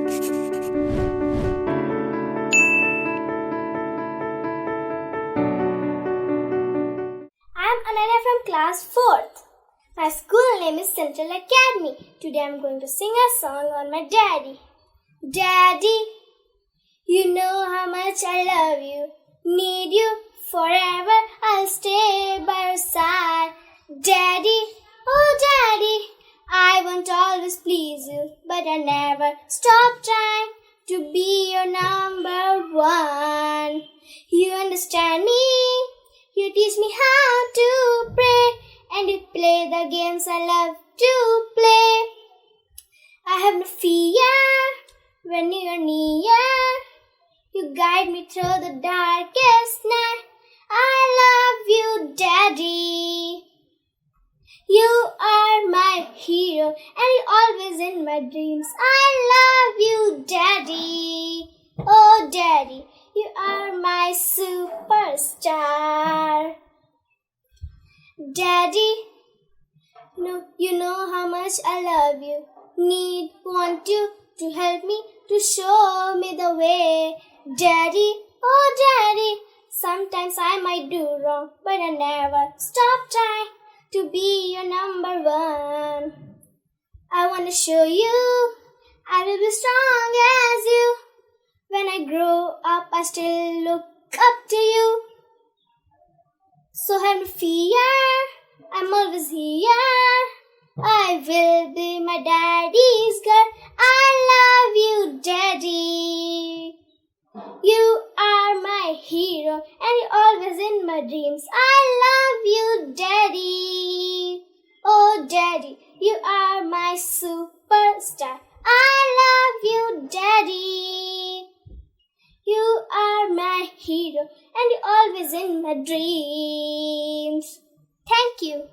I am Anannya from class 4th. My school name is Central Academy. Today I am going to sing a song on my daddy. Daddy, you know how much I love you. Need you forever. I'll stay by your side. Daddy, oh daddy, I won't always please you, but I never stop trying to be your number one. You understand me. You teach me how to pray, and you play the games I love to play. I have no fear when you are near. You guide me through the darkest night. I love you, Daddy. You are my hero, and you're always in my dreams. I love you, Daddy. Oh, Daddy, you are my superstar. Daddy, you know how much I love you. Want you to help me, to show me the way. Daddy, oh Daddy, sometimes I might do wrong, but I never stop trying to be your number one. I want to show you I will be strong as you. When I grow up, I still look up to you. So have no fear, I'm always here. I will be my daddy's girl. I love you, Daddy. You are my hero, and you're always in my dreams. I love you, Daddy. Oh, Daddy, you are my superstar. I love you, Daddy. You are my hero, and you're always in my dreams. Thank you.